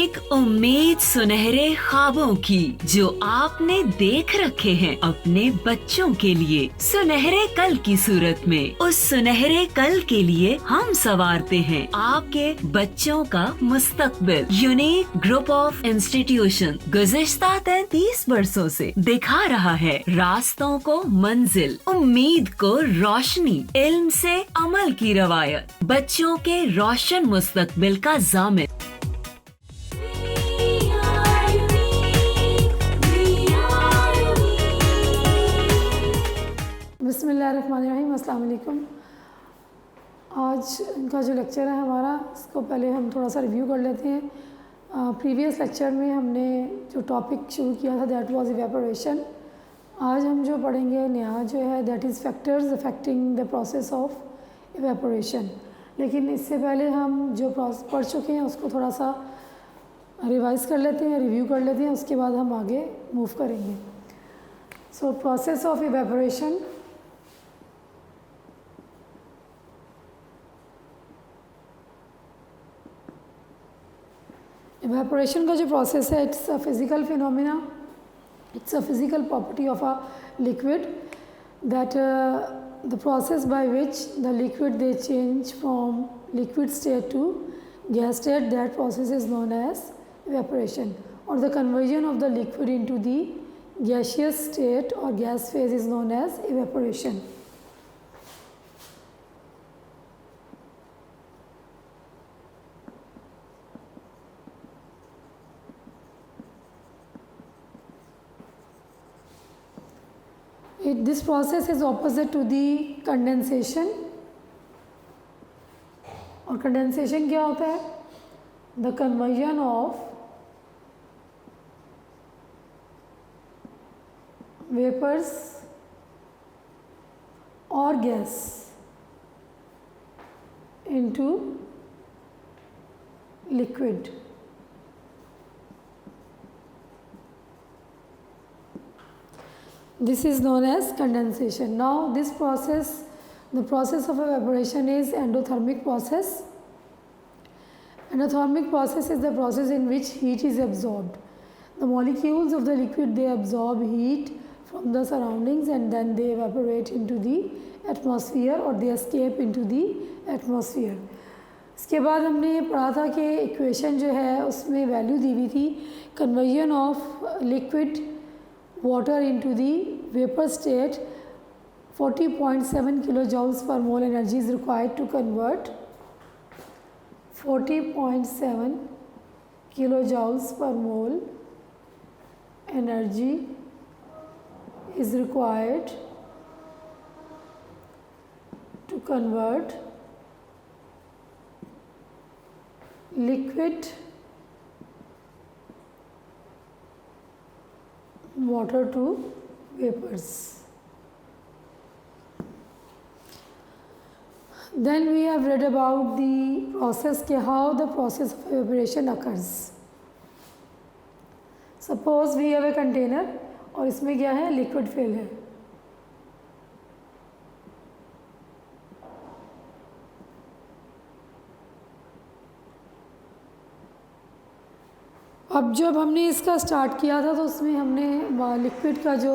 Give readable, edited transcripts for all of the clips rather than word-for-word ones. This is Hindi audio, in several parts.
एक उम्मीद सुनहरे ख्वाबों की जो आपने देख रखे हैं अपने बच्चों के लिए, सुनहरे कल की सूरत में। उस सुनहरे कल के लिए हम संवारते हैं आपके बच्चों का मुस्तकबिल। यूनिक ग्रुप ऑफ इंस्टीट्यूशन गुज़िश्ता 33 वर्षों से दिखा रहा है रास्तों को मंजिल, उम्मीद को रोशनी, इल्म से अमल की रवायत, बच्चों के रोशन मुस्तकबिल का ज़ामिन। बिस्मिल्लाहिर्रहमानिर्रहीम, अस्सलाम वालेकुम। आज इनका जो लेक्चर है हमारा, इसको पहले हम थोड़ा सा रिव्यू कर लेते हैं। प्रीवियस लेक्चर में हमने जो टॉपिक शुरू किया था दैट वाज इवेपोरेशन। आज हम जो पढ़ेंगे नया जो है that is factors affecting the process of evaporation. लेकिन इससे पहले हम जो पढ़ चुके हैं उसको थोड़ा सा रिवाइज़ कर लेते हैं, रिव्यू कर लेते हैं, उसके बाद हम आगे मूव करेंगे। So process of evaporation, evaporation का जो प्रोसेस है it's a physical phenomena, it's a physical property of a liquid that the process by which the liquid they change from liquid state to gas state, that process is known as evaporation, or the conversion of the liquid into the gaseous state or gas phase is known as evaporation. This process is opposite to the condensation, और कंडेंसेशन क्या होता है? द कन्वर्जन ऑफ वेपर्स और gas into liquid. This is known as condensation. Now this process, the process of evaporation is endothermic process. Endothermic process is the process in which heat is absorbed. The molecules of the liquid they absorb heat from the surroundings and then they evaporate into the atmosphere or they escape into the atmosphere. इसके बाद हमने ये पढ़ा था कि इक्वेशन जो है उसमें वैल्यू दी हुई थी conversion of liquid water into the vapor state, 40.7 kilojoules per mole energy is required to convert 40.7 kilojoules per mole energy is required to convert liquid water to vapors. Then we have read about the process के how the process of evaporation occurs. Suppose we have a container और इसमें क्या है, liquid fill है। अब जब हमने इसका स्टार्ट किया था तो उसमें हमने लिक्विड का जो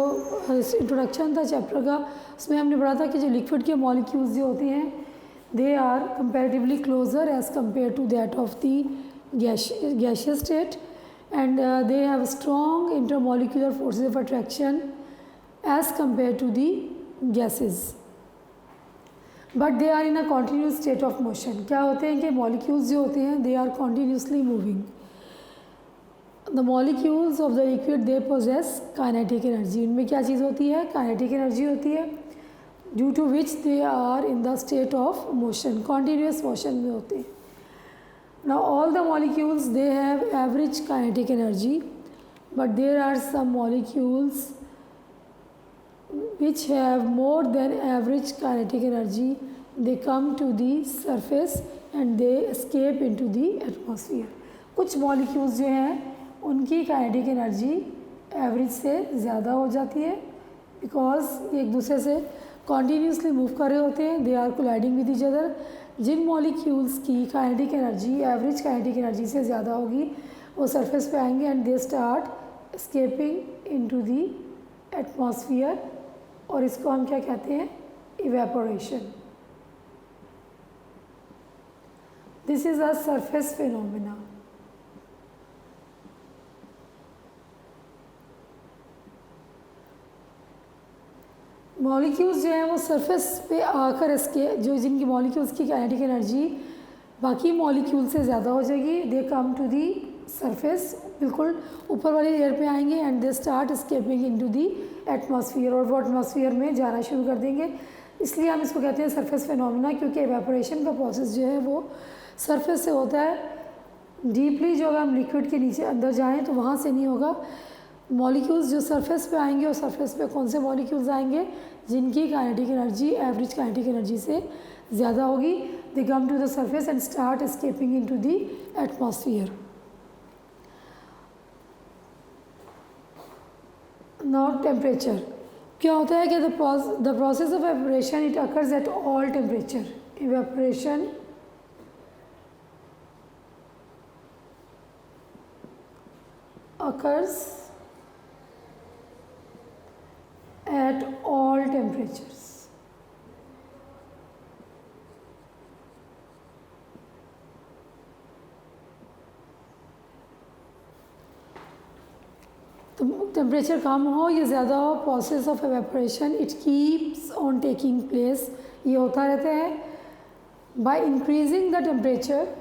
इंट्रोडक्शन था चैप्टर का, उसमें हमने पढ़ा था कि जो लिक्विड के मॉलिक्यूल्स जो होते हैं they are comparatively closer as compare to that of the gaseous state and they have strong intermolecular forces of attraction as compare to the gases, but they are in a continuous state of motion. क्या होते हैं कि मॉलिक्यूल्स जो होते हैं they are continuously moving. The molecules of the liquid they possess kinetic energy. इनमें क्या चीज़ होती है? kinetic energy होती है, due to which they are in the state of motion, continuous motion में होते हैं। Now all the molecules they have average kinetic energy, but there are some molecules which have more than average kinetic energy. They come to the surface and they escape into the atmosphere. कुछ molecules जो हैं उनकी काइनेटिक एनर्जी एवरेज से ज़्यादा हो जाती है बिकॉज एक दूसरे से कॉन्टीन्यूसली मूव कर रहे होते हैं, they are colliding with each other. जिन मॉलिक्यूल्स की kinetic energy average kinetic energy से ज़्यादा होगी वो सरफेस पे आएंगे and they start escaping into the atmosphere, और इसको हम क्या कहते हैं, evaporation. This is a surface phenomena. Molecules जो हैं वो सरफेस पे आकर इसके जो जिनकी मॉलिक्यूल्स की काइनेटिक एनर्जी बाकी मॉलिक्यूल से ज़्यादा हो जाएगी, दे कम टू दी सरफेस, बिल्कुल ऊपर वाली लेयर पे आएंगे and they start escaping into the atmosphere, और वो एटमॉस्फेयर में जाना शुरू कर देंगे। इसलिए हम इसको कहते हैं सरफेस फिनोमेना, क्योंकि एवेपोरेशन का प्रोसेस जो है वो सरफेस से होता है। डीपली जो अगर हम लिक्विड के नीचे अंदर जाएँ तो वहाँ से नहीं होगा। मॉलिक्यूल्स जो सरफेस पे आएंगे, और सरफेस पे कौन से मॉलिक्यूल्स आएंगे, जिनकी kinetic energy average kinetic energy से ज़्यादा होगी, they come to the surface and start escaping into the atmosphere. Now temperature क्या होता है कि the process of evaporation it occurs at all temperature. Evaporation occurs at all temperatures. तो टेम्परेचर कम हो या ज़्यादा हो, process of evaporation it keeps on taking place, ये होता रहता है। By increasing the temperature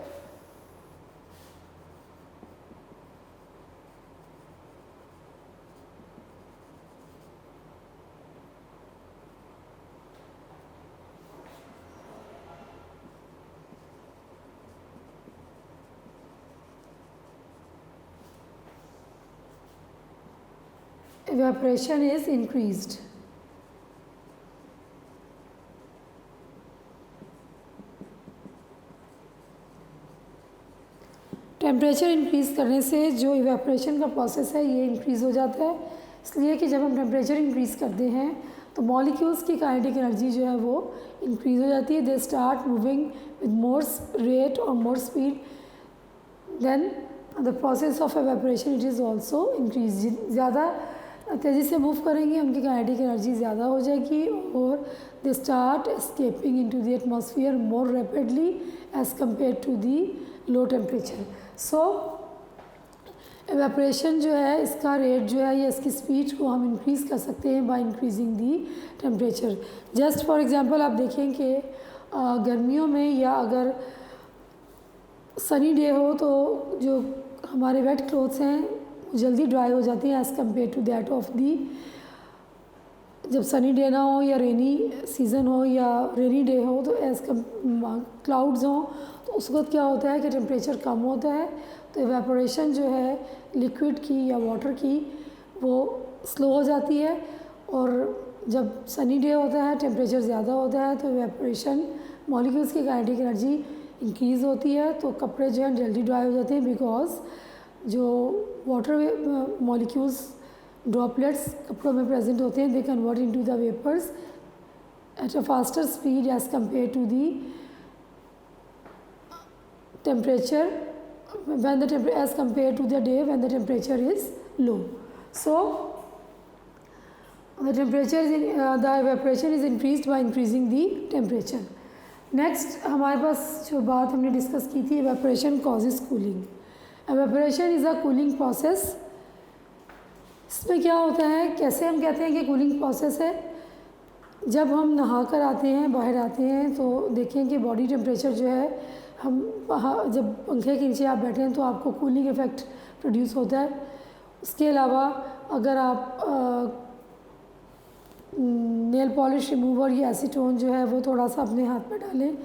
evaporation is increased. Temperature increase करने से जो इवेपोरेशन का प्रोसेस है ये इंक्रीज़ हो जाता है, इसलिए कि जब हम टेम्परेचर इंक्रीज़ करते हैं तो मॉलिक्यूल्स की काइनेटिक एनर्जी जो है वो इंक्रीज़ हो जाती है। They start moving with more rate और more speed, then the process of evaporation it is also increase. ज़्यादा तेज़ी से मूव करेंगे, उनकी काइनेटिक एनर्जी ज़्यादा हो जाएगी, और they start escaping into the atmosphere more rapidly as compare to the low temperature. So evaporation जो है इसका रेट जो है या इसकी स्पीड को हम इंक्रीज़ कर सकते हैं by increasing the temperature. Just for example आप देखें कि गर्मियों में या अगर सनी डे हो तो जो हमारे वेट क्लोथ्स हैं जल्दी ड्राई हो जाती हैं as compare to that of the जब सनी डे ना हो या रेनी सीज़न हो या रेनी डे हो, तो एज़ कम क्लाउड्स हों तो उस वक्त क्या होता है कि टेम्परेचर कम होता है, तो एवेपोरेशन जो है लिक्विड की या वाटर की वो स्लो हो जाती है। और जब सनी डे होता है टेम्परेचर ज़्यादा होता है तो एवेपोरेशन मॉलिक्यूल्स की काइनेटिक एनर्जी इंक्रीज़ होती है, तो कपड़े जो हैं जल्दी ड्राई हो जाते हैं, बिकॉज जो वाटर मॉलिक्यूल्स ड्रॉपलेट्स कपड़ों में प्रेजेंट होते हैं, they convert into the vapours at a faster speed as compare to the temperature when as compared to the day when the temperature is low. So the temperature is the evaporation is increased by increasing the temperature. Next हमारे पास जो बात हमने डिस्कस की थी, evaporation causes cooling. Evaporation is a cooling process. इसमें क्या होता है, कैसे हम कहते हैं कि कूलिंग प्रोसेस है, जब हम नहा कर आते हैं बाहर आते हैं तो देखें कि बॉडी टेम्परेचर जो है हम जब पंखे के नीचे आप बैठे हैं तो आपको कूलिंग इफ़ेक्ट प्रोड्यूस होता है। उसके अलावा अगर आप नेल पॉलिश रिमूवर या एसीटोन जो है वो थोड़ा सा अपने हाथ में डालें,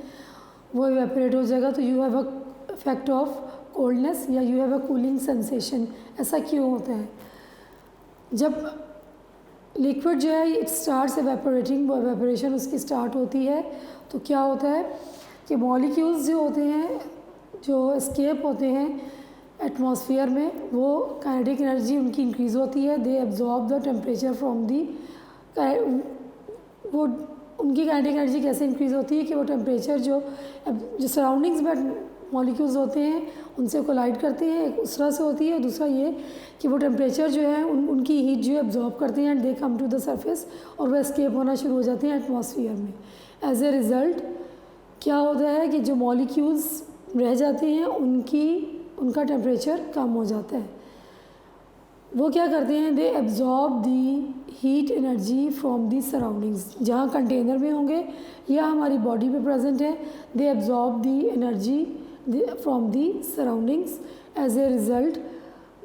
वो इवेपोरेट हो जाएगा, तो you have a effect of coldness या you have a cooling sensation. ऐसा क्यों होता है? जब लिक्विड जो है इट स्टार्ट्स एवेपोरेटिंग, वो एवेपोरेशन उसकी स्टार्ट होती है तो क्या होता है कि मॉलिक्यूल्स जो होते हैं जो एस्केप होते हैं एटमॉस्फेयर में, वो काइनेटिक एनर्जी उनकी इंक्रीज़ होती है, they absorb the temperature from the, वो उनकी काइनेटिक एनर्जी कैसे इंक्रीज़ होती है कि वो टेम्परेचर जो सराउंडिंग्स में मॉलिक्यूल्स होते हैं उनसे कोलाइड करते हैं, एक उस तरह से होती है, और दूसरा ये कि वो टेम्परेचर जो है उनकी हीट जो है एब्जॉर्ब करते हैं and they come to the surface और वह एस्केप होना शुरू हो जाते हैं एटमॉस्फेयर में। एज ए रिज़ल्ट क्या होता है कि जो मॉलिक्यूल्स रह जाते हैं उनका टेम्परेचर कम हो जाता है। वो क्या करते हैं, they absorb the heat energy from the surroundings, जहाँ कंटेनर में होंगे या हमारी बॉडी पे प्रेजेंट है, they absorb the energy from the surroundings. As a result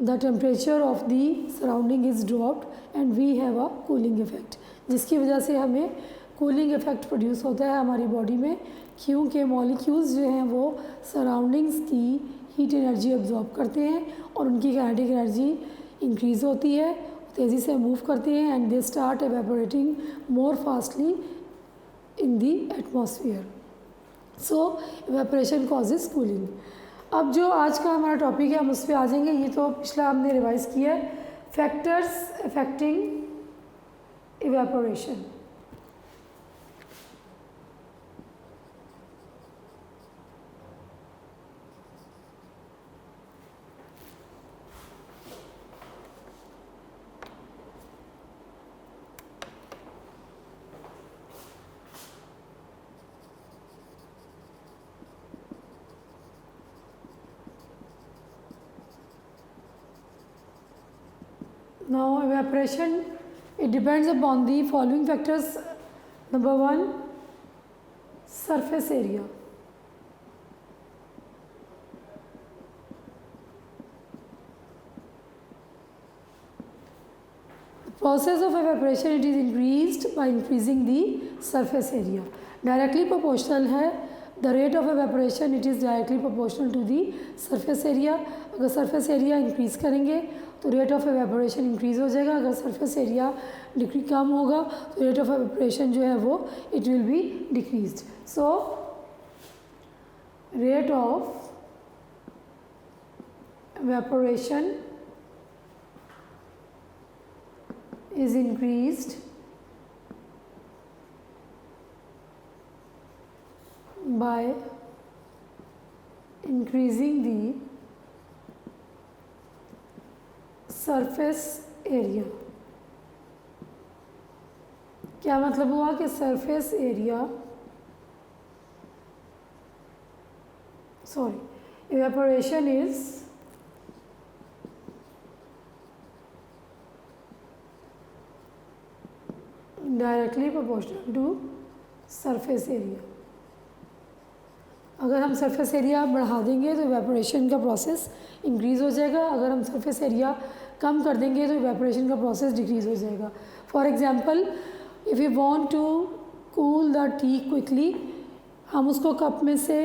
the temperature of the surrounding is dropped and we have a cooling effect, जिसकी वजह से हमें कूलिंग इफ़ेक्ट प्रोड्यूस होता है हमारी बॉडी में, क्योंकि मॉलिक्यूल्स जो हैं वो सराउंडिंग्स की हीट एनर्जी एब्जॉर्ब करते हैं और उनकी काइनेटिक एनर्जी इंक्रीज़ होती है, तेज़ी से मूव करते हैं and they start evaporating more fastly in the atmosphere. So evaporation causes cooling. अब जो आज का हमारा टॉपिक है हम उस पर आ जाएंगे। ये तो पिछला हमने रिवाइज़ किया है, factors affecting evaporation. Now evaporation, it depends upon the following factors. Number 1, surface area. The process of evaporation, it is increased by increasing the surface area. Directly proportional है, the rate of evaporation it is directly proportional to the surface area. अगर surface area increase करेंगे तो रेट ऑफ एवेपोरेशन इंक्रीज़ हो जाएगा, अगर सरफेस एरिया कम होगा तो रेट ऑफ एवेपोरेशन जो है वो it will be decreased. So rate of evaporation is increased by increasing the surface area. क्या मतलब हुआ कि surface area evaporation is directly proportional to surface area. अगर हम सरफेस एरिया बढ़ा देंगे तो इवेपोरेशन का प्रोसेस इंक्रीज़ हो जाएगा, अगर हम सरफेस एरिया कम कर देंगे तो इवेपोरेशन का प्रोसेस डिक्रीज़ हो जाएगा। For example, if you want to cool the tea quickly, हम उसको कप में से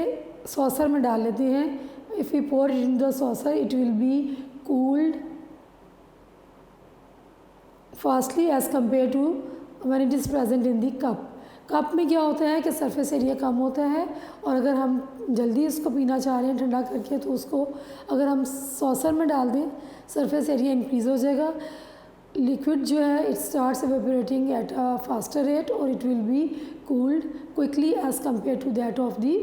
सॉसर में डाल लेते हैं। If you pour it in the saucer it will be cooled fastly as compare to when it is present in the cup. Cup में क्या होता है कि सरफेस एरिया कम होता है, और अगर हम जल्दी इसको पीना चाह रहे हैं ठंडा करके तो उसको अगर हम सॉसर में डाल दें सरफेस एरिया इंक्रीज़ हो जाएगा। लिक्विड जो है it starts evaporating at a faster rate और it will be cooled quickly as compare to that of the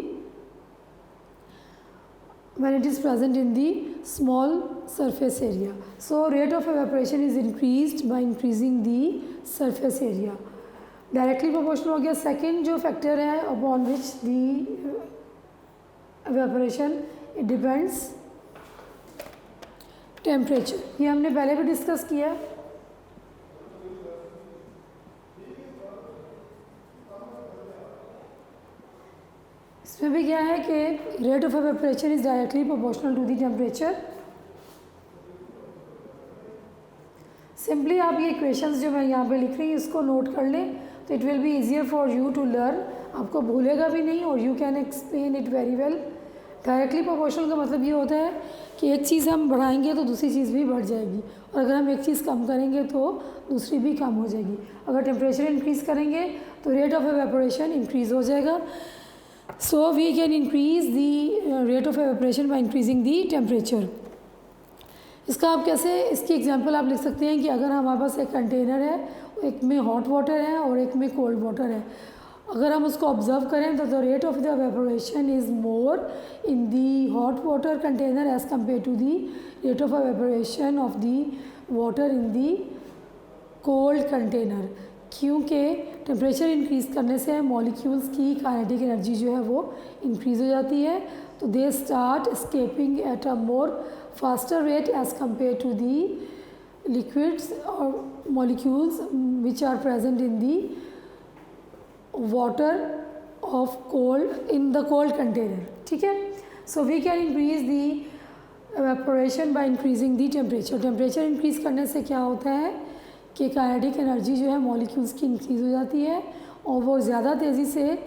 when it is present in the small surface area. So rate of evaporation is increased by increasing the surface area. Directly proportional हो गया। सेकेंड जो फैक्टर है upon which the evaporation it depends temperature. ये हमने पहले भी डिस्कस किया। इसमें भी क्या है कि rate of evaporation is directly proportional to the temperature. Simply आप ये इक्वेशंस जो मैं यहाँ पे लिख रही हूँ इसको नोट कर लें तो it will be easier for you to learn. आपको भूलेगा भी नहीं और you can explain it very well. Directly proportional का मतलब ये होता है कि एक चीज़ हम बढ़ाएंगे तो दूसरी चीज़ भी बढ़ जाएगी, और अगर हम एक चीज़ कम करेंगे तो दूसरी भी कम हो जाएगी। अगर टेम्परेचर इंक्रीज़ करेंगे तो रेट ऑफ एवेपोरेशन इंक्रीज़ हो जाएगा। So we can increase the rate of evaporation by increasing the temperature. इसका आप कैसे, इसकी एग्जांपल आप लिख सकते हैं कि अगर हमारे पास एक कंटेनर है, एक में हॉट वाटर है और एक में कोल्ड वाटर है। अगर हम उसको ऑब्ज़र्व करें तो the rate of the evaporation is more in the hot water container as compare to the rate of evaporation of the water in the cold container, क्योंकि टेम्परेचर इंक्रीज़ करने से मॉलिक्यूल्स की काइनेटिक एनर्जी जो है वो इंक्रीज़ हो जाती है, तो they start escaping at a more faster rate as compare to the liquids और molecules which are present in the water of cold in the cold container, ठीक है। So we can increase the evaporation by increasing the temperature. Temperature increase करने से क्या होता है कि काइनेटिक एनर्जी जो है मॉलिक्यूल्स की इंक्रीज़ हो जाती है और वो ज़्यादा तेज़ी से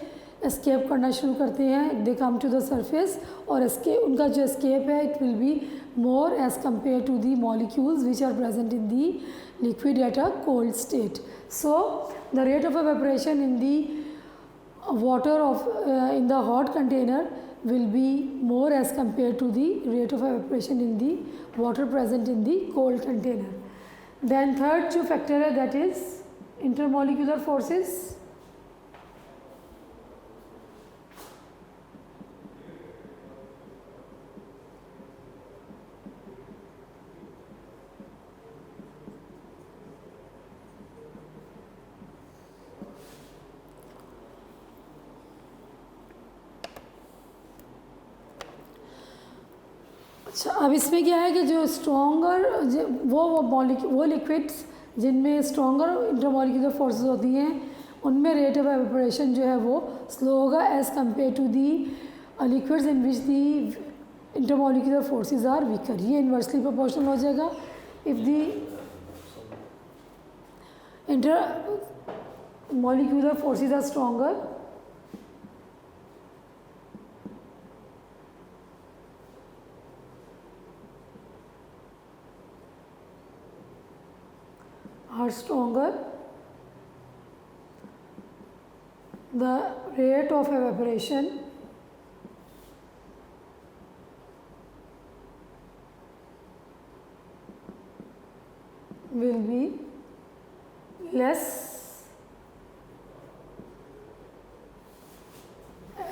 एस्केप करना शुरू करते हैं, they come to the surface, और उनका जो एस्केप है it will be more as compare to the molecules which are present in the liquid at a cold state. So the rate of evaporation in the water of in the hot container will be more as compared to the rate of evaporation in the water present in the cold container. Then third जो factor है that is intermolecular forces. अच्छा, अब इसमें क्या है कि जो स्ट्रॉन्गर वो लिक्विड्स जिनमें स्ट्रॉन्गर इंटरमॉलिक्यूलर फोर्सेस होती हैं उनमें रेट ऑफ एवेपोरेशन जो है वो स्लो होगा as compare to the liquids in which the intermolecular forces are weaker. ये इन्वर्सली प्रोपोर्शनल हो जाएगा। If the intermolecular forces are stronger are stronger, the rate of evaporation will be less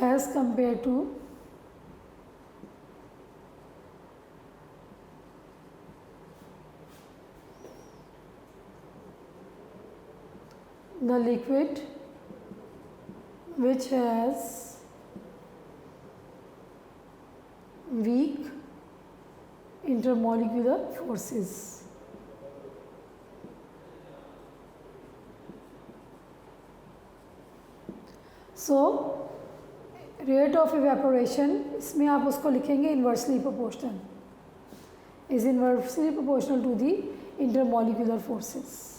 as compared to the liquid which has weak intermolecular forces. So rate of evaporation इसमें आप उसको लिखेंगे inversely proportional, is inversely proportional to the intermolecular forces.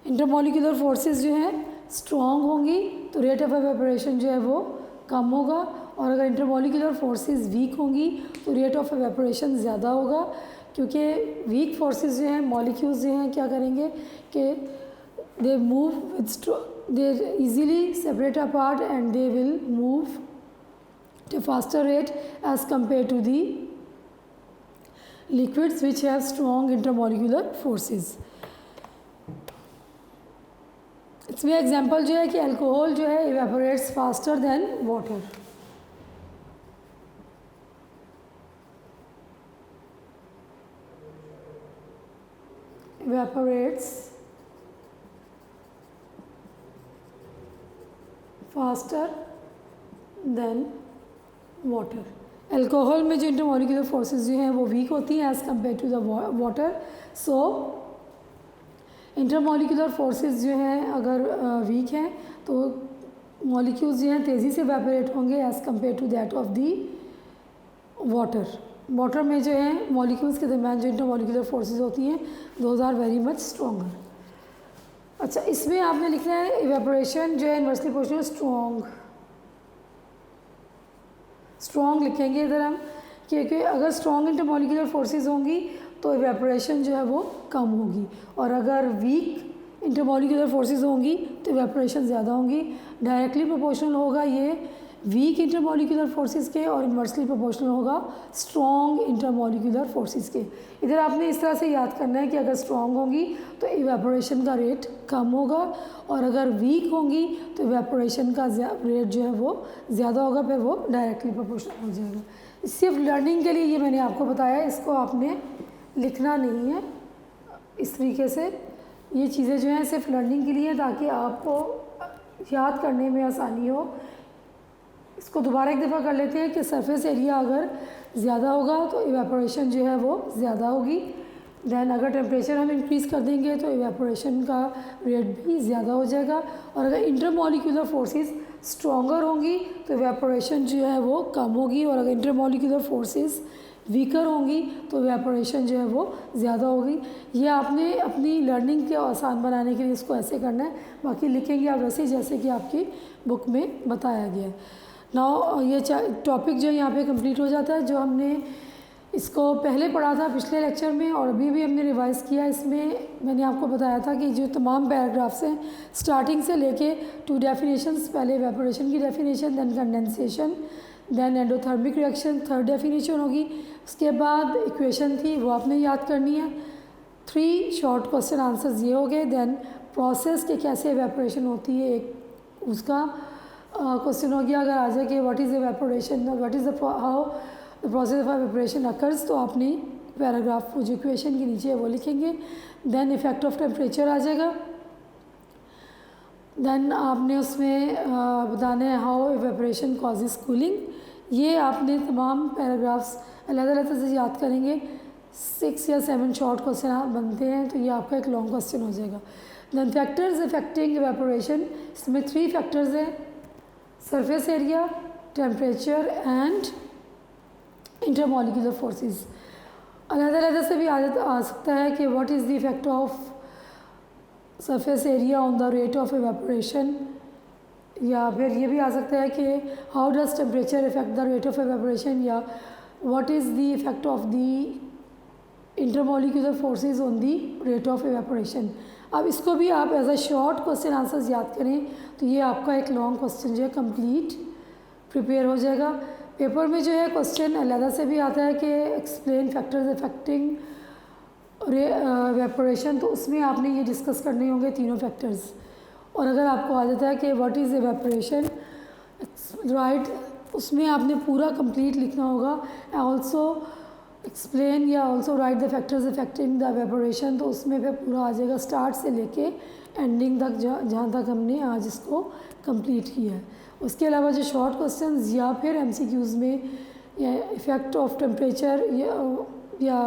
Intermolecular forces जो हैं स्ट्रॉन्ग होंगी तो रेट ऑफ एवेपोरेशन जो है वो कम होगा, और अगर इंटरमॉलिक्यूलर फोर्सेस वीक होंगी तो रेट ऑफ एवेपोरेशन ज़्यादा होगा, क्योंकि वीक फोर्सेस जो हैं मॉलिक्यूल्स जो हैं क्या करेंगे कि they move with they easily separate apart and they will move to faster rate as compare to the liquids which have strong intermolecular forces. इसमें एग्जांपल जो है कि अल्कोहल जो है evaporates faster than water. Evaporates faster than water. Alcohol में जो इंटरमॉलिक्यूलर फोर्सेस जो हैं वो वीक होती हैं as compare to the water. So intermolecular forces जो हैं अगर वीक हैं तो मॉलिक्यूल्स जो हैं तेज़ी से इवेपोरेट होंगे as compare to that of the water. Water में जो है मॉलिक्यूल्स के दरमियान जो इंटरमॉलिक्यूलर फोर्सेस होती हैं those are very much stronger. अच्छा, इसमें आपने लिखना है इवेपोरेशन जो है इन्वर्सली प्रोपोर्शनल स्ट्रॉन्ग लिखेंगे इधर हम, क्योंकि अगर स्ट्रॉन्ग इंटरमॉलिक्यूलर फोर्सेस होंगी तो इवेपोरेशन जो है वो कम होगी, और अगर वीक इंटरमॉलिक्यूलर फोर्सेस होंगी तो इवेपोरेशन ज़्यादा होंगी। डायरेक्टली प्रोपोर्शनल होगा ये वीक इंटरमोलिकुलर फोर्सेस के और इन्वर्सली प्रोपोर्शनल होगा स्ट्रॉन्ग इंटरमोलिकुलर फोर्सेस के। इधर आपने इस तरह से याद करना है कि अगर स्ट्रॉन्ग होंगी तो इवेपोरेशन का रेट कम होगा और अगर वीक होंगी तो इवेपोरेशन का रेट जो है वो ज़्यादा होगा, फिर वो डायरेक्टली प्रोपोर्शनल हो जाएगा। सिर्फ लर्निंग के लिए ये मैंने आपको बताया, इसको आपने लिखना नहीं है इस तरीके से। ये चीज़ें जो हैं सिर्फ लर्निंग के लिए हैं ताकि आपको याद करने में आसानी हो। इसको दोबारा एक दफ़ा कर लेते हैं कि सरफेस एरिया अगर ज़्यादा होगा तो इवेपोरेशन जो है वो ज़्यादा होगी। दैन अगर टेम्परेचर हम इंक्रीज़ कर देंगे तो इवेपोरेशन का रेट भी ज़्यादा हो जाएगा। और अगर इंटरमोलिकुलर फोर्सेस स्ट्रॉन्गर होंगी तो इवेपोरेशन जो है वो कम होगी, और अगर इंटरमोलिकुलर फोर्सेस वीकर होंगी तो इवेपोरेशन जो है वो ज़्यादा होगी। ये आपने अपनी लर्निंग के आसान बनाने के लिए इसको ऐसे करना है, बाकी लिखेंगे आप वैसे जैसे कि आपकी बुक में बताया गया है। नाउ ये टॉपिक जो यहाँ पे कंप्लीट हो जाता है, जो हमने इसको पहले पढ़ा था पिछले लेक्चर में और अभी भी हमने रिवाइज़ किया। इसमें मैंने आपको बताया था कि जो तमाम पैराग्राफ्स हैं स्टार्टिंग से लेके 2 डेफिनेशंस, पहले इवेपोरेशन की definition, then condensation, then endothermic reaction 3rd definition होगी। उसके बाद इक्वेशन थी वो आपने याद करनी है। 3 शॉर्ट क्वेश्चन आंसर्स ये हो गए। दैन प्रोसेस के कैसे इवेपोरेशन होती है एक उसका क्वेश्चन हो गया। अगर आ जाए कि what is evaporation, what is how the process of evaporation occurs, तो आपने पैराग्राफ जो इक्वेशन के नीचे है वो लिखेंगे। दैन इफेक्ट ऑफ टेम्परेचर आ जाएगा। दैन आपने उसमें बताना है हाउ इवेपोरेशन कॉजेज कूलिंग। ये आपने तमाम पैराग्राफ्स अलग-अलग से याद करेंगे। 6 या 7 शॉर्ट क्वेश्चन बनते हैं तो ये आपका एक लॉन्ग क्वेश्चन हो जाएगा। दैन फैक्टर्स अफेक्टिंग इवेपोरेशन, इसमें 3 फैक्टर्स हैं, surface area, temperature and intermolecular forces. अलग-अलग से भी आ सकता है कि what is the effect of surface area on the rate of evaporation, या फिर ये भी आ सकता है कि how does temperature effect the rate of evaporation, या what is the effect of the intermolecular forces on the rate of evaporation. अब इसको भी आप as a short question answers याद करें तो ये आपका एक लॉन्ग क्वेश्चन जो है कंप्लीट प्रिपेयर हो जाएगा। पेपर में जो है क्वेश्चन अलग से भी आता है कि एक्सप्लेन फैक्टर्स अफेक्टिंग इवेपोरेशन, तो उसमें आपने ये डिस्कस करने होंगे तीनों फैक्टर्स। और अगर आपको आ जाता है कि व्हाट इज़ इवेपोरेशन राइट, उसमें आपने पूरा कंप्लीट लिखना होगा। ऑल्सो एक्सप्लेन या also right the factors affecting the evaporation, तो उसमें फिर पूरा आ जाएगा स्टार्ट से लेके एंडिंग तक जहाँ तक हमने आज इसको कंप्लीट किया है। उसके अलावा जो शॉर्ट क्वेश्चंस या फिर एमसीक्यूज़ में या इफ़ेक्ट ऑफ टेम्परेचर या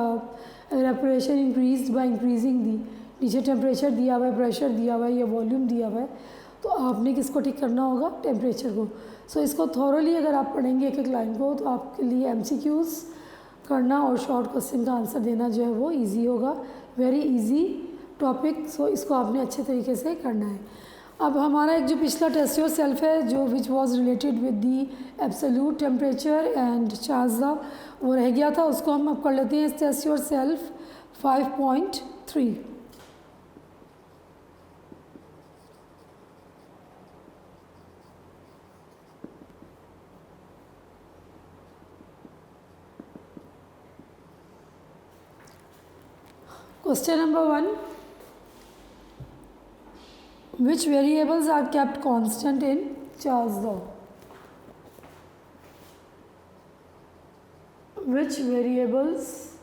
इवेपोरेशन इंक्रीज बाय इंक्रीजिंग दी, नीचे टेम्परेचर दिया हुआ है, प्रेशर दिया हुआ है या वॉल्यूम दिया हुआ है, तो आपने किसको टिक करना होगा, टेम्परेचर को। सो इसको थॉरोली अगर आप पढ़ेंगे एक एक लाइन को तो आपके लिए एमसीक्यूज़ करना और शॉर्ट क्वेश्चन का आंसर देना जो है वो इजी होगा। वेरी इजी टॉपिक, सो इसको आपने अच्छे तरीके से करना है। अब हमारा एक जो पिछला टेस्ट योर सेल्फ है जो which was related with the absolute temperature and charge the, वो रह गया था, उसको हम अब कर लेते हैं test yourself 5.3। Question number 1. Which variables are kept constant in Charles' law? Which variables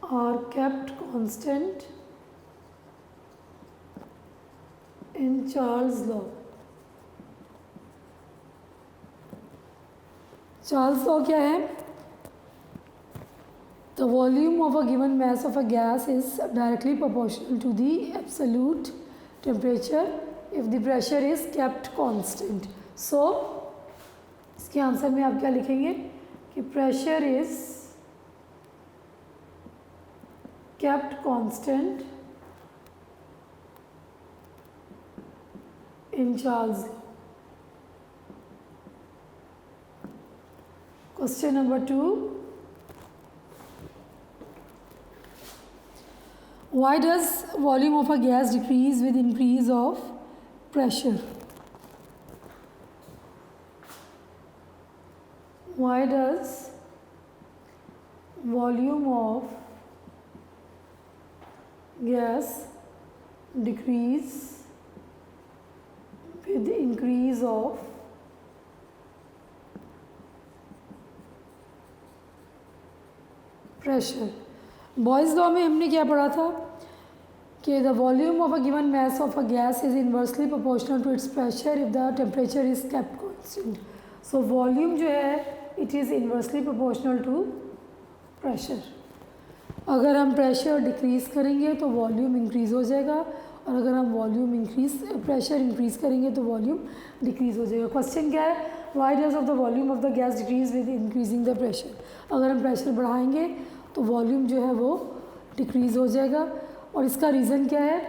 are kept constant in Charles' law? Charles' law क्या है? The volume of a given mass of a gas is directly proportional to the absolute temperature if the pressure is kept constant. So, इसके आंसर में आप क्या लिखेंगे कि pressure is kept constant in Charles' law. Question number 2. Why does volume of a gas decrease with increase of pressure? Why does volume of gas decrease with increase of pressure? Boyle's law में हमने क्या पढ़ा था कि the volume of a given mass of a gas is inversely proportional to its pressure if the temperature is kept constant. So volume जो है it is inversely proportional to pressure. अगर हम प्रेशर डिक्रीज़ करेंगे तो वॉल्यूम इंक्रीज़ हो जाएगा, और अगर हम प्रेशर इंक्रीज़ करेंगे तो वॉल्यूम डिक्रीज़ हो जाएगा. क्वेश्चन क्या है, why does of the volume of the gas decrease with increasing the pressure. अगर हम प्रेशर बढ़ाएंगे तो वॉल्यूम जो है वो डिक्रीज़ हो जाएगा, और इसका रीज़न क्या है,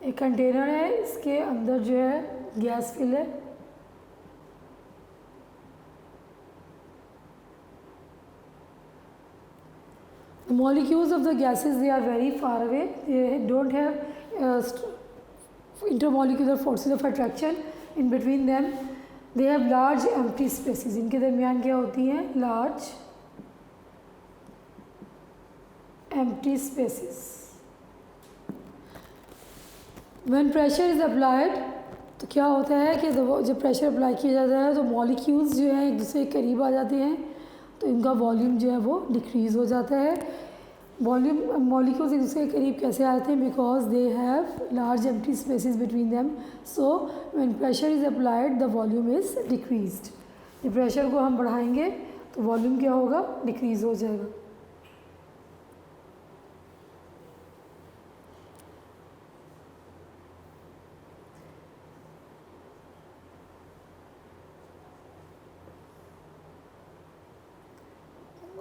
एक कंटेनर है, इसके अंदर जो है गैस फिल है, the molecules of the gases they are very far away, they don't have intermolecular forces of attraction in between them, they have large empty spaces. इनके दरमियान क्या होती हैं, large empty spaces. When pressure is applied, तो क्या होता है कि जब प्रेशर अप्लाई किया जाता है तो मॉलिक्यूल्स जो हैं एक दूसरे के करीब आ जाते हैं, तो इनका वॉल्यूम जो है वो डिक्रीज़ हो जाता है. मॉलिक्यूल्स एक दूसरे के करीब कैसे आते हैं, because they have large empty spaces between them. So when pressure is applied the volume is decreased. जब प्रेशर को हम बढ़ाएंगे तो वॉल्यूम क्या होगा, डिक्रीज़ हो जाएगा.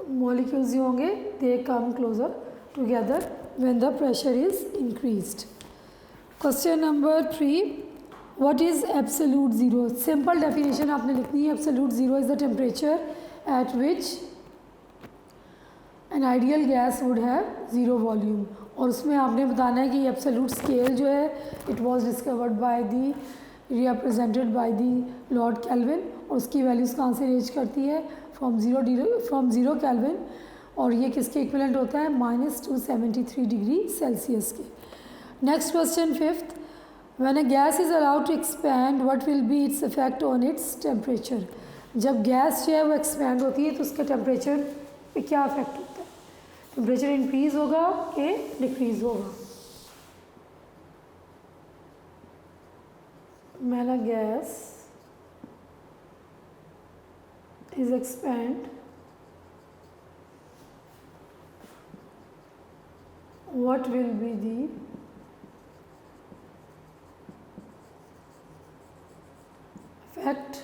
मॉलिक्यूल्स जो होंगे they come closer together when the pressure is increased. Question number 3, what is absolute zero. Simple definition आपने लिखनी है. Absolute zero is the temperature at which an ideal gas would have zero volume. और उसमें आपने बताना है कि एब्सोल्यूट स्केल जो है it was discovered by the represented by the Lord kelvin, और उसकी वैल्यूज़ कहाँ से रेंज करती है, फ्रॉम ज़ीरो केल्विन, और ये किसके इक्विवेलेंट होता है, -273 डिग्री सेल्सियस के. Next question 5th, when a gas is allowed to expand what will be its effect on its temperature. जब गैस जो है वो एक्सपैंड होती है तो उसके टेम्परेचर पे क्या इफेक्ट होता है, टेम्परेचर इंक्रीज़ होगा कि डिक्रीज़ होगा. When a gas is expand, what will be the effect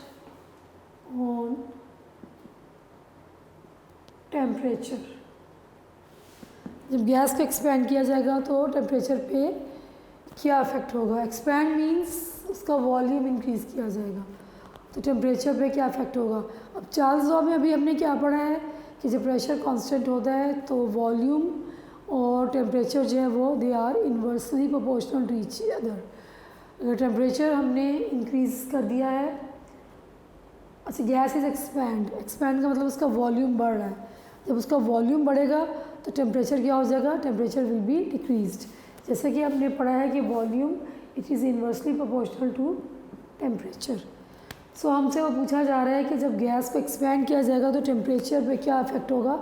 on temperature. जब गैस को एक्सपैंड किया जाएगा तो टेम्परेचर पे क्या इफेक्ट होगा. एक्सपैंड मीन्स उसका वॉल्यूम इंक्रीज़ किया जाएगा, तो टेम्परेचर पे क्या इफेक्ट होगा. अब चार्ल्स लॉ में अभी हमने क्या पढ़ा है कि जब प्रेशर कांस्टेंट होता है तो वॉल्यूम और टेम्परेचर जो है वो they are inversely proportional to each other. अगर टेम्परेचर हमने इंक्रीज़ कर दिया है, अच्छा गैस इज़ एक्सपैंड का मतलब उसका वॉल्यूम बढ़ रहा है. जब उसका वॉल्यूम बढ़ेगा तो टेम्परेचर क्या हो जाएगा, टेम्परेचर विल बी डिक्रीज्ड. जैसे कि हमने पढ़ा है कि volume it is inversely proportional to temperature. So हमसे वो पूछा जा रहा है कि जब गैस को एक्सपैंड किया जाएगा तो टेम्परेचर पे क्या इफेक्ट होगा.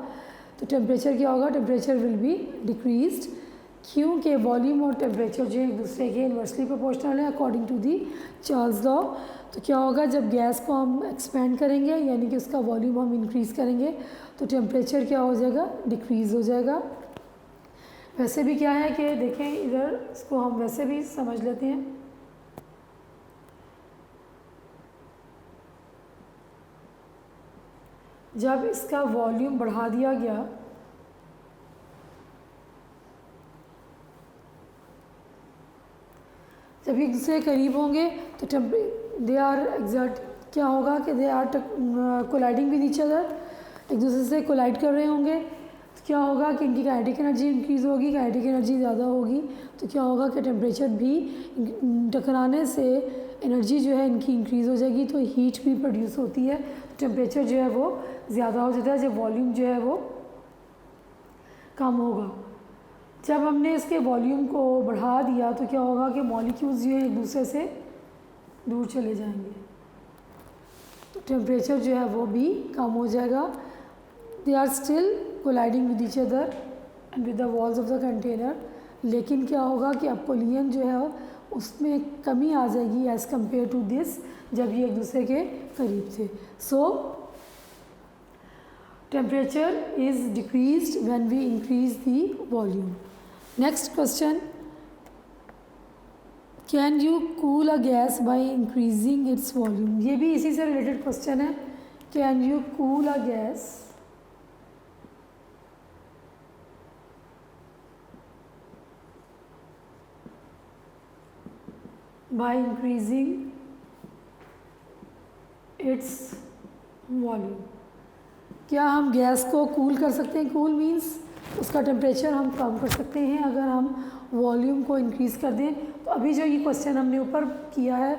तो टेम्परेचर क्या होगा, टेम्परेचर विल बी डिक्रीज्ड, क्योंकि वॉल्यूम और टेम्परेचर जो एक दूसरे के इन्वर्सली प्रोपोर्शनल है according to the Charles law. तो क्या होगा, जब गैस को हम एक्सपैंड करेंगे यानी कि उसका वॉल्यूम हम इंक्रीज़ करेंगे तो टेम्परेचर क्या हो जाएगा, डिक्रीज़ हो जाएगा. वैसे भी क्या है कि देखें इधर, इसको हम वैसे भी समझ लेते हैं. जब इसका वॉल्यूम बढ़ा दिया गया जब एक दूसरे के करीब होंगे तो दे आर एग्जैक्ट क्या होगा कि they are colliding with each other, एक दूसरे से कोलाइड कर रहे होंगे. तो क्या होगा कि इनकी काइनेटिक एनर्जी इंक्रीज़ होगी, काइनेटिक एनर्जी ज़्यादा होगी तो क्या होगा कि टेम्परेचर भी टकराने से एनर्जी जो है इनकी इंक्रीज़ हो जाएगी, तो हीट भी प्रोड्यूस होती है, तो टेम्परेचर जो है वो ज़्यादा हो जाता है, जब वॉल्यूम जो है वो कम होगा। जब हमने इसके वॉल्यूम को बढ़ा दिया तो क्या होगा कि मॉलिक्यूल्स जो है एक दूसरे से दूर चले जाएंगे, तो टेम्परेचर जो है वो भी कम हो जाएगा। They are still colliding with each other and with the walls of the container, लेकिन क्या होगा कि अब कोलिजन जो है उसमें कमी आ जाएगी एज़ कम्पेयर टू दिस, जब ये एक दूसरे के करीब थे। So temperature is decreased when we increase the volume. Next question, can you cool a gas by increasing its volume. ये भी इसी से रिलेटेड क्वेश्चन है। Can you cool a gas by increasing its volume। क्या हम गैस को कूल कर सकते हैं? कूल मीन्स उसका टेम्परेचर हम कम कर सकते हैं अगर हम वॉल्यूम को इंक्रीज़ कर दें। तो अभी जो ये क्वेश्चन हमने ऊपर किया है,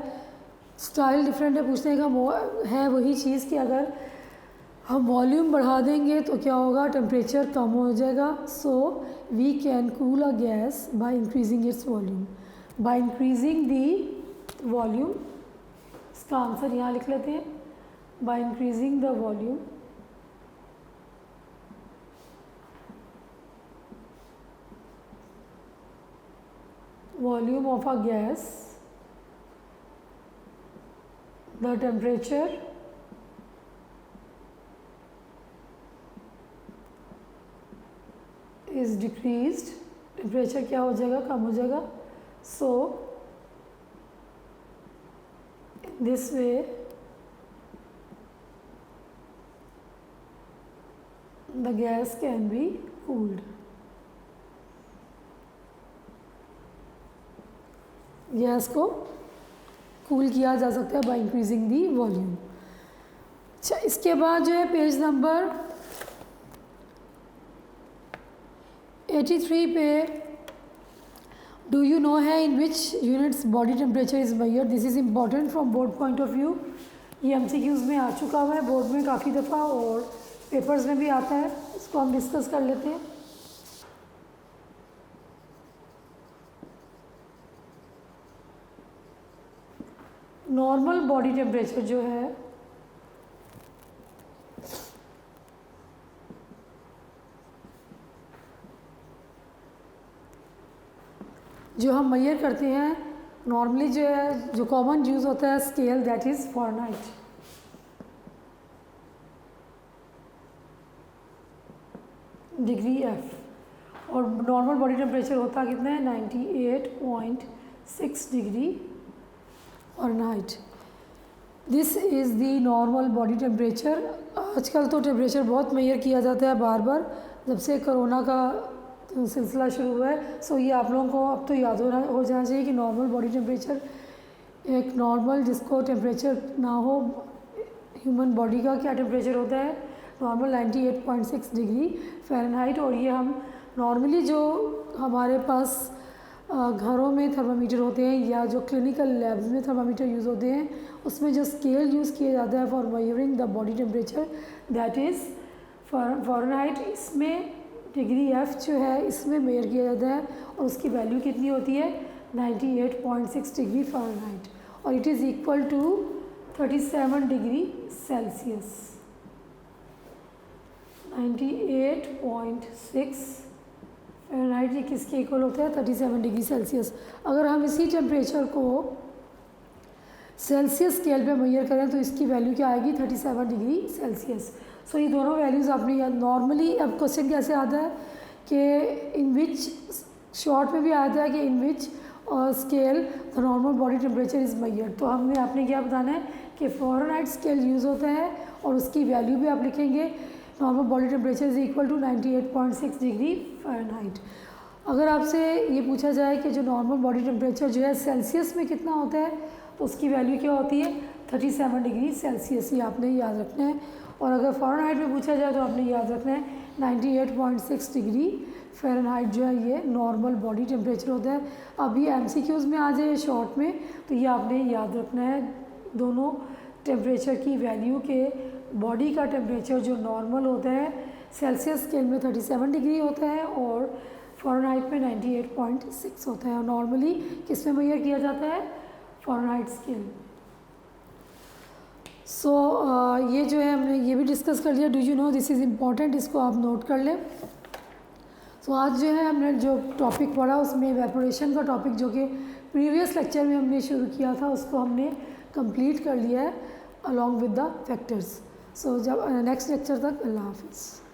स्टाइल डिफरेंट है पूछने का, वो है वही चीज़ कि अगर हम वॉल्यूम बढ़ा देंगे तो क्या होगा, टेम्परेचर कम हो जाएगा। So we can cool a gas by increasing its volume. By increasing the volume, इसका आंसर यहाँ लिख लेते हैं, by increasing the volume volume of a gas, the temperature is decreased, टेम्परेचर क्या हो जाएगा, कम हो जाएगा। So in this way the gas can be cooled। Gas को कूल किया जा सकता है बाय इंक्रीजिंग दी वॉल्यूम। अच्छा, इसके बाद जो है पेज नंबर 83 पे डू यू नो है in which units body temperature is measured. This is important from board point of view. ये MCQs में आ चुका हुआ है बोर्ड में काफ़ी दफ़ा और पेपर्स में भी आता है, इसको हम डिस्कस कर लेते हैं। नॉर्मल बॉडी टेम्परेचर जो है जो हम मेजर करते हैं नॉर्मली जो है, जो कॉमन यूज़ होता है scale, that is Fahrenheit. Degree F और नॉर्मल बॉडी टेम्परेचर होता है कितना है, 98.6 degree Fahrenheit. This is the normal body temperature. आजकल तो टेम्परेचर बहुत मेजर किया जाता है बार बार, जब से कोरोना का सिलसिला शुरू हुआ है। सो ये आप लोगों को अब तो याद हो जाना चाहिए कि नॉर्मल बॉडी टेम्परेचर, एक नॉर्मल जिसको टेम्परेचर ना हो, ह्यूमन बॉडी का क्या टेम्परेचर होता है, नॉर्मल 98.6 डिग्री फ़ारेनहाइट। और ये हम नॉर्मली जो हमारे पास घरों में थर्मामीटर होते हैं या जो क्लिनिकल लैब्स में थर्मामीटर यूज़ होते हैं, उसमें जो स्केल यूज़ किया जाता है for measuring the body temperature, that is Fahrenheit. इसमें डिग्री F जो है इसमें मेजर किया जाता है और उसकी वैल्यू कितनी होती है, 98.6 डिग्री फ़ारेनहाइट, और it is equal to 37 degree Celsius. 98.6 Fahrenheit ये किसके इक्वल होता है, 37 डिग्री सेल्सियस। अगर हम इसी टेम्परेचर को सेल्सियस स्केल पे मेजर करें तो इसकी वैल्यू क्या आएगी, 37 डिग्री सेल्सियस। सो ये दोनों वैल्यूज़ आपने याद, नॉर्मली अब क्वेश्चन कैसे आता है कि इन विच, शॉर्ट में भी आता है कि in which scale the normal body temperature is measured. तो हमने आपने क्या बताना है कि फ़ारेनहाइट स्केल यूज़ होता है और उसकी वैल्यू भी आप लिखेंगे, normal body temperature is equal to 98.6 degree Fahrenheit. अगर आपसे ये पूछा जाए कि जो नॉर्मल बॉडी टेम्परेचर जो है सेल्सियस में कितना होता है, तो उसकी वैल्यू क्या होती है, 37 डिग्री सेल्सियस। ये आपने याद रखना है। और अगर फ़ारेनहाइट में पूछा जाए तो आपने याद रखना है 98.6 डिग्री फ़ारेनहाइट जो है ये नॉर्मल बॉडी टेम्परेचर होता है। अब ये MCQs में आ जाए शॉर्ट में, तो ये आपने याद रखना है दोनों टेम्परेचर की वैल्यू के बॉडी का टेम्परेचर जो नॉर्मल होता है सेल्सियस स्केल में 37 डिग्री होता है और फ़ारेनहाइट में 98.6 होता है और नॉर्मली किस में मेजर किया जाता है, फ़ारेनहाइट स्केल। सो ये जो है हमने ये भी डिस्कस कर लिया। Do you no this is important, इसको आप नोट कर लें। सो आज जो है हमने जो टॉपिक पढ़ा उसमें इवेपोरेशन का टॉपिक जो कि प्रीवियस लेक्चर में हमने शुरू किया था उसको हमने कंप्लीट कर लिया है अलॉन्ग विद द फैक्टर्स। सो जब नेक्स्ट लेक्चर तक अल्लाह हाफिज़।